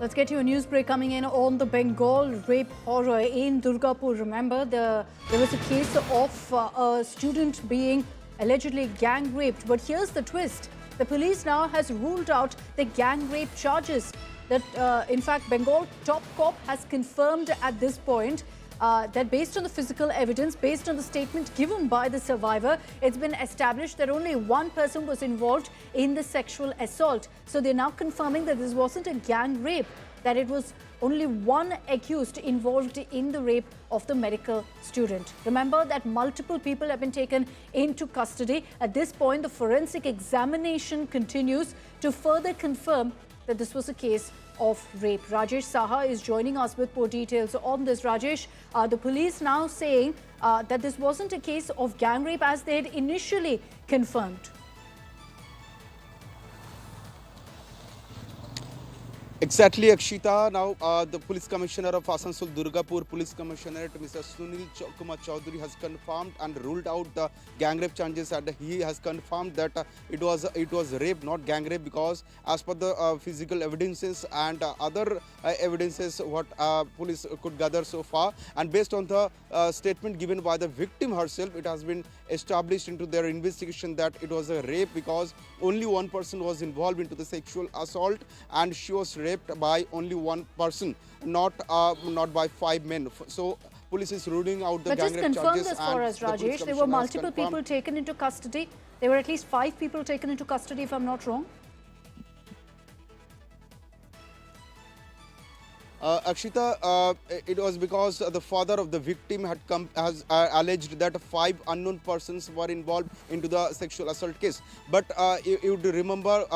Let's get you a news break coming in on the Bengal rape horror in Durgapur. Remember, there was a case of a student being allegedly gang raped. But here's the twist. The police now has ruled out the gang rape charges. That, in fact, Bengal top cop has confirmed at this point that based on the physical evidence, based on the statement given by the survivor, it's been established that only one person was involved in the sexual assault. So they're now confirming that this wasn't a gang rape, that it was only one accused involved in the rape of the medical student. Remember that multiple people have been taken into custody. At this point, the forensic examination continues to further confirm that this was a case of rape. Rajesh Saha is joining us with more details on this. Rajesh, the police now saying that this wasn't a case of gang rape as they had initially confirmed. Exactly, Akshita. Now, the Police Commissioner of Asansol Durgapur Police Commissioner, Mr. Sunil Kumar Chaudhary, has confirmed and ruled out the gang rape charges, and he has confirmed that it was rape, not gang rape, because as per the physical evidences and other evidences what police could gather so far, and based on the statement given by the victim herself, it has been established into their investigation that it was a rape because only one person was involved into the sexual assault, and she was raped by only one person, not by 5 men. So police is ruling out the gang rape charges. But just confirm this for us, Rajesh. There were multiple people taken into custody. There were at least 5 people taken into custody, if I'm not wrong. Akshita, it was because the father of the victim has alleged that 5 unknown persons were involved into the sexual assault case. But you would remember,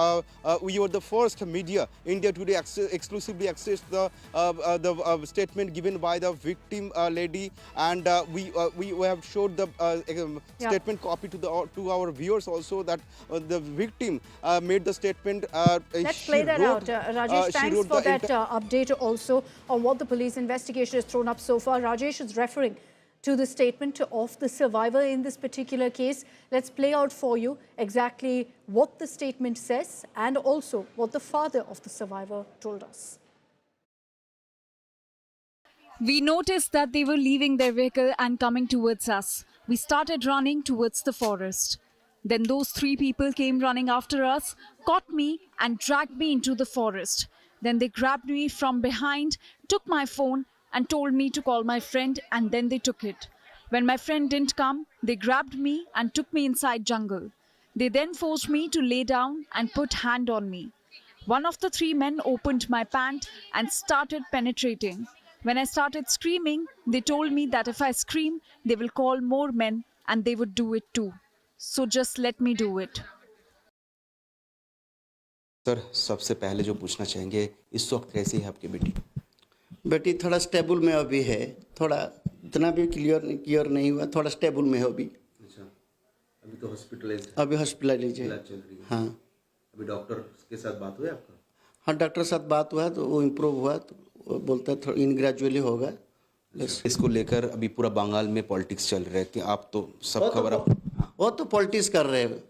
we were the first media, India Today, exclusively accessed the statement given by the victim lady, and we have showed the statement copy to our viewers also, that the victim made the statement. Let's play that out, Rajesh. Thanks for that update also on what the police investigation has thrown up so far. Rajesh is referring to the statement of the survivor in this particular case. Let's play out for you exactly what the statement says and also what the father of the survivor told us. We noticed that they were leaving their vehicle and coming towards us. We started running towards the forest. Then those 3 people came running after us, caught me and dragged me into the forest. Then they grabbed me from behind, took my phone and told me to call my friend, and then they took it. When my friend didn't come, they grabbed me and took me inside jungle. They then forced me to lay down and put hand on me. One of the 3 men opened my pant and started penetrating. When I started screaming, they told me that if I scream, they will call more men and they would do it too. So just let me do it. Sir, सबसे पहले जो पूछना चाहेंगे, इस वक्त कैसी है आपकी बेटी? बेटी थोड़ा स्टेबल में अभी है, थोड़ा इतना भी क्लियर नहीं हुआ, थोड़ा स्टेबल में है अभी। अच्छा, अभी तो हॉस्पिटलाइज है? अभी हॉस्पिटलाइज है। इलाज चल रही है? हाँ। अभी डॉक्टर के साथ बात हुई आपका? हाँ, डॉक्टर साथ बात हुआ तो वो इम्प्रूव हुआ, तो वो बोलता है इन ग्रेजुअली होगा। इसको लेकर अभी पूरा बंगाल में पॉलिटिक्स चल रहा है कि आप तो सब खबर आप वो तो पॉलिटिक्स कर रहे हैं,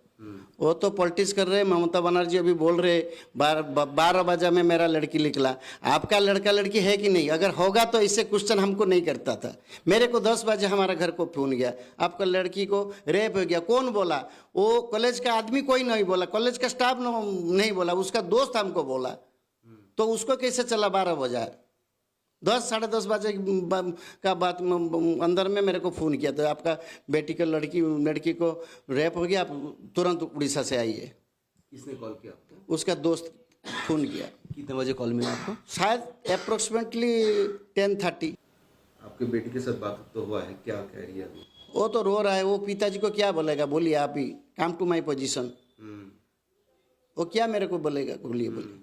वो तो पॉलिटिक्स कर रहे हैं। ममता बनर्जी अभी बोल रहे 12 बजे में मेरा लड़की निकला। आपका लड़का लड़की है कि नहीं? अगर होगा तो इससे क्वेश्चन हमको नहीं करता था। मेरे को 10 बजे हमारा घर को फोन गया, आपका लड़की को रेप हो गया। कौन बोला? वो कॉलेज का आदमी कोई नहीं बोला, कॉलेज का स्टाफ नहीं बोला, उसका दोस्त हमको बोला। तो उसको कैसे चला 12 बजे? 10 साढ़े 10 बजे का बात अंदर में मेरे को फ़ोन किया, तो आपका बेटी का लड़की को रेप हो गया, आप तुरंत उड़ीसा से आइए। किसने कॉल किया आपको? उसका दोस्त फ़ोन किया। कितने बजे कॉल मिला आपको? शायद अप्रोक्सीमेटली 10:30। आपके बेटी के साथ बात तो हुआ है, क्या कह रही है अभी? वो तो रो रहा है। वो पिताजी को क्या बोलेगा? बोलिए आप ही, कम टू माई पोजीशन। वो क्या मेरे को बोलेगा? बोलिए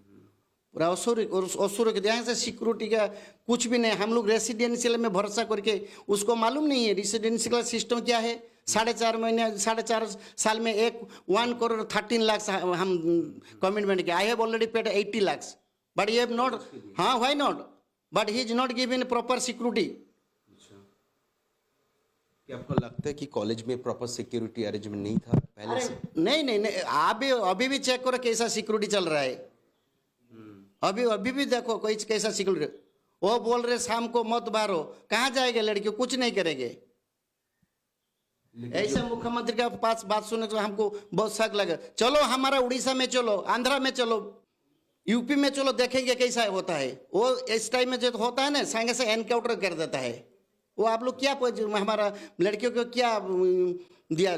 पूरा असुर के यहाँ से सिक्योरिटी का कुछ भी नहीं। हम लोग रेसिडेंशियल में भरोसा करके, उसको मालूम नहीं है रेसिडेंशियल का सिस्टम क्या है। 4.5 साल में 1 करोड़ 13 लाख हम कमिटमेंट किया। I have already paid 80 lakh, but he have not. हाँ, why not? But he is not given proper security. क्या आपको लगता है कि कॉलेज में प्रॉपर सिक्योरिटी अरेंजमेंट नहीं था पहले से? नहीं, अभी भी चेक करो कैसा सिक्योरिटी चल रहा है। अभी अभी भी देखो कोई कैसा सिकल रहे, वो बोल रहे शाम को मत बाहरो, कहाँ जाएंगे लड़के, कुछ नहीं करेंगे। ऐसे मुख्यमंत्री के पास बात सुनने को हमको बहुत शक लगा। चलो हमारा उड़ीसा में चलो, आंध्रा में चलो, यूपी में चलो, देखेंगे कैसा होता है। वो इस टाइम में जो होता है ना, संगे से एनकाउंटर कर देता है। वो आप लोग क्या हमारा लड़कियों को क्या दिया